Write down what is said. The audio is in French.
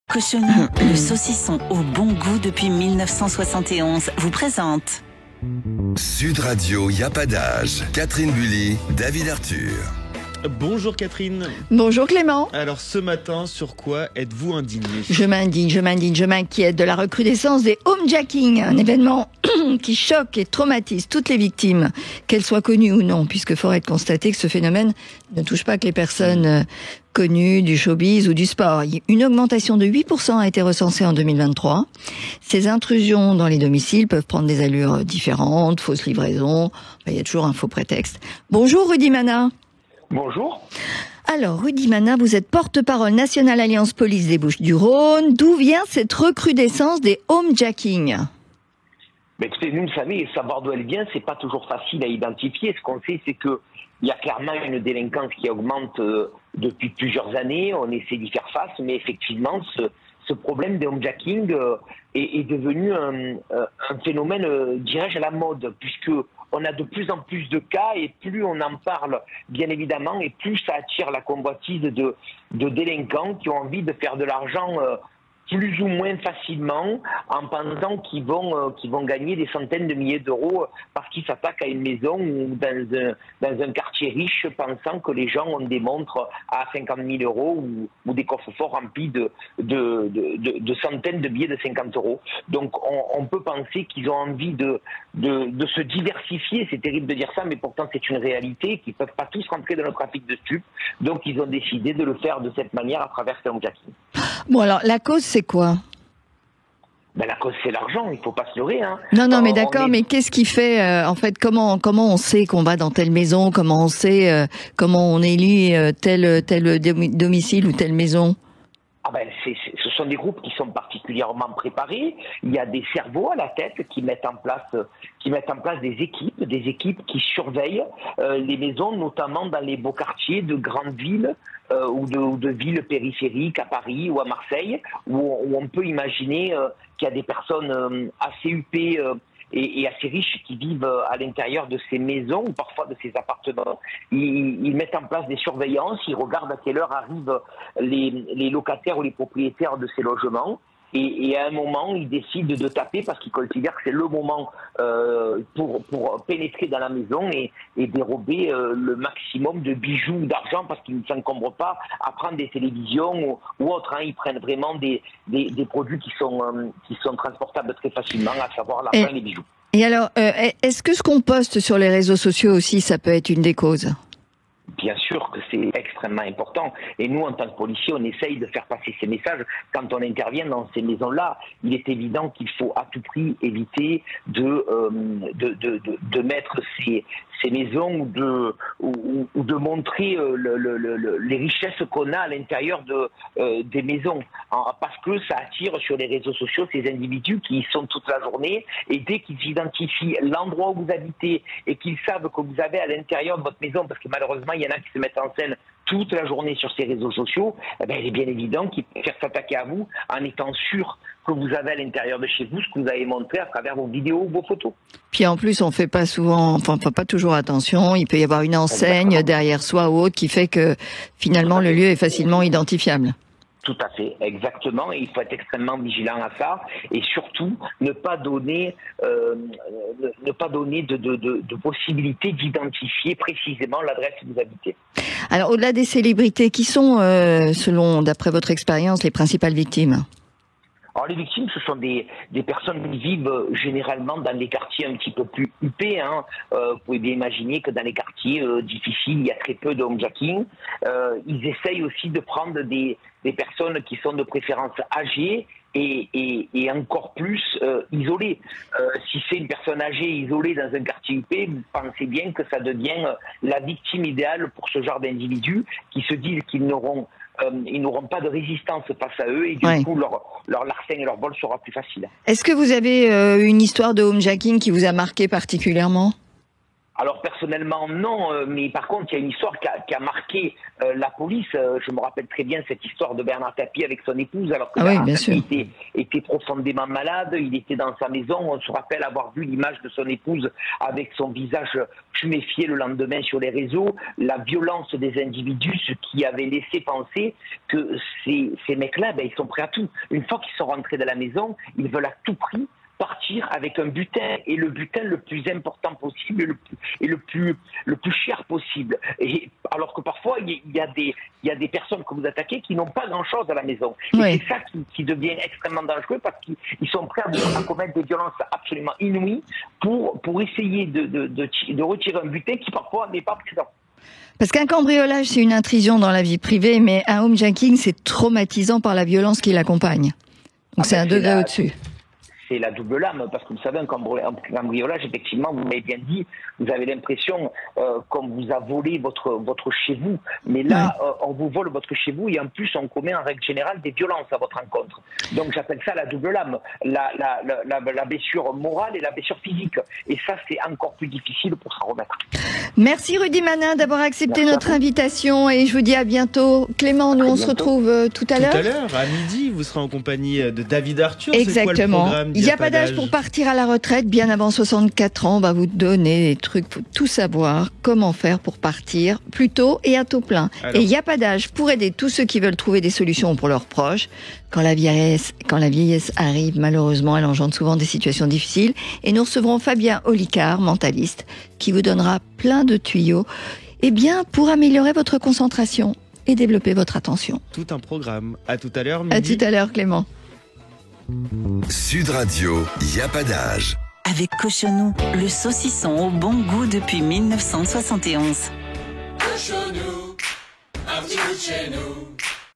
Cochonneau, le saucisson au bon goût depuis 1971, vous présente. Sud Radio, y a pas d'âge. Catherine Bully, David Arthur. Bonjour Catherine. Bonjour Clément. Alors ce matin, sur quoi êtes-vous indignée ? Je m'inquiète de la recrudescence des homejacking, un événement qui choque et traumatise toutes les victimes, qu'elles soient connues ou non, puisque force est de constater que ce phénomène ne touche pas que les personnes connues du showbiz ou du sport. Une augmentation de 8% a été recensée en 2023. Ces intrusions dans les domiciles peuvent prendre des allures différentes, fausses livraisons, il y a toujours un faux prétexte. Bonjour Rudy Mana. Bonjour. Alors, Rudy Mana, vous êtes porte-parole nationale Alliance Police des Bouches-du-Rhône. D'où vient cette recrudescence des homejacking ? Écoutez, nous, vous savez, savoir d'où elle vient, c'est pas toujours facile à identifier. Ce qu'on sait, c'est que il y a clairement une délinquance qui augmente depuis plusieurs années. On essaie d'y faire face, mais effectivement, ce problème des homejacking est devenu un phénomène, dirais-je, à la mode, puisque on a de plus en plus de cas et plus on en parle, bien évidemment, et plus ça attire la convoitise de délinquants qui ont envie de faire de l'argent plus ou moins facilement en pensant qu'ils vont gagner des centaines de milliers d'euros parce qu'ils s'attaquent à une maison ou dans un quartier riche pensant que les gens ont des montres à 50 000 euros ou des coffres forts remplis de centaines de billets de 50 euros. Donc on peut penser qu'ils ont envie de se diversifier, c'est terrible de dire ça, mais pourtant c'est une réalité, qu'ils ne peuvent pas tous rentrer dans le trafic de stupes, donc ils ont décidé de le faire de cette manière à travers ce homejacking. Bon alors, la cause c'est quoi ? La cause c'est l'argent, il ne faut pas se leurrer. Non, mais d'accord, mais qu'est-ce qui fait, en fait, comment on sait qu'on va dans telle maison, comment on sait, comment on élit tel domicile ou telle maison ? Ce sont des groupes qui sont particulièrement préparés. Il y a des cerveaux à la tête qui mettent en place des équipes qui surveillent les maisons, notamment dans les beaux quartiers de grandes villes ou de villes périphériques à Paris ou à Marseille, où on peut imaginer qu'il y a des personnes assez huppées et assez riches qui vivent à l'intérieur de ces maisons ou parfois de ces appartements. Ils mettent en place des surveillances, ils regardent à quelle heure arrivent les locataires ou les propriétaires de ces logements. Et à un moment, ils décident de taper parce qu'ils considèrent que c'est le moment pour pénétrer dans la maison et dérober le maximum de bijoux ou d'argent parce qu'ils ne s'encombrent pas à prendre des télévisions ou autres. Ils prennent vraiment des produits qui sont transportables très facilement, à savoir l'argent et les bijoux. Et alors, est-ce que ce qu'on poste sur les réseaux sociaux aussi, ça peut être une des causes ? Bien sûr que c'est extrêmement important. Et nous, en tant que policiers, on essaye de faire passer ces messages. Quand on intervient dans ces maisons-là, il est évident qu'il faut à tout prix éviter de mettre ces maisons ou de montrer les richesses qu'on a à l'intérieur des maisons. Parce que ça attire sur les réseaux sociaux ces individus qui y sont toute la journée et dès qu'ils identifient l'endroit où vous habitez et qu'ils savent que vous avez à l'intérieur de votre maison, parce que malheureusement il y en a qui se mettent en scène toute la journée sur ces réseaux sociaux, il est bien évident qu'ils peuvent s'attaquer à vous en étant sûrs que vous avez à l'intérieur de chez vous ce que vous avez montré à travers vos vidéos ou vos photos. Puis en plus, on fait pas toujours attention. Il peut y avoir une enseigne derrière soi ou autre qui fait que finalement le lieu est facilement identifiable. Tout à fait, exactement. Et il faut être extrêmement vigilant à ça et surtout ne pas donner de possibilité d'identifier précisément l'adresse où vous habitez. Alors au-delà des célébrités, qui sont, d'après votre expérience, les principales victimes ? Alors les victimes, ce sont des personnes qui vivent généralement dans les quartiers un petit peu plus huppés. Vous pouvez bien imaginer que dans les quartiers difficiles, il y a très peu de homejacking. Ils essayent aussi de prendre des personnes qui sont de préférence âgées et encore plus isolées. Si c'est une personne âgée isolée dans un quartier huppé, vous pensez bien que ça devient la victime idéale pour ce genre d'individus qui se disent qu'ils n'auront pas de résistance face à eux et du coup leur larcin et leur vol sera plus facile. Est-ce que vous avez une histoire de homejacking qui vous a marqué particulièrement ? Alors personnellement non, mais par contre il y a une histoire qui a marqué la police. Je me rappelle très bien cette histoire de Bernard Tapie avec son épouse, alors que Bernard Tapie était profondément malade. Il était dans sa maison. On se rappelle avoir vu l'image de son épouse avec son visage tuméfié le lendemain sur les réseaux. La violence des individus, ce qui avait laissé penser que ces mecs-là, ils sont prêts à tout. Une fois qu'ils sont rentrés dans la maison, ils veulent à tout prix partir avec un butin, et le butin le plus important possible et le plus cher possible. Et alors que parfois il y a des personnes que vous attaquez qui n'ont pas grand-chose à la maison. Et c'est ça qui devient extrêmement dangereux, parce qu'ils sont prêts à commettre des violences absolument inouïes pour essayer de retirer un butin qui parfois n'est pas présent. Parce qu'un cambriolage, c'est une intrusion dans la vie privée, mais un homejacking, c'est traumatisant par la violence qui l'accompagne. Donc c'est un degré au-dessus. C'est la double lame, parce que vous savez, un cambriolage, effectivement, vous m'avez bien dit, vous avez l'impression qu'on vous a volé votre chez vous, mais là, on vous vole votre chez vous, et en plus, on commet en règle générale des violences à votre encontre. Donc j'appelle ça la double lame, la blessure morale et la blessure physique, et ça, c'est encore plus difficile pour s'en remettre. Merci Rudy Manin d'avoir accepté notre invitation, et je vous dis à bientôt. Clément, nous on se retrouve tout à l'heure. Tout à l'heure, à midi, vous serez en compagnie de David Arthur. Exactement. C'est quoi le programme? Il n'y a pas d'âge pour partir à la retraite, bien avant 64 ans. On va vous donner des trucs pour tout savoir, comment faire pour partir plus tôt et à taux plein. Alors, et il n'y a pas d'âge pour aider tous ceux qui veulent trouver des solutions pour leurs proches. Quand la vieillesse arrive, malheureusement, elle engendre souvent des situations difficiles. Et nous recevrons Fabien Olicard, mentaliste, qui vous donnera plein de tuyaux pour améliorer votre concentration et développer votre attention. Tout un programme. À tout à l'heure, midi. À tout à l'heure, Clément. Sud Radio, y a pas d'âge. Avec Cochonou, le saucisson au bon goût depuis 1971. Cochonou, un petit bout de chez nous.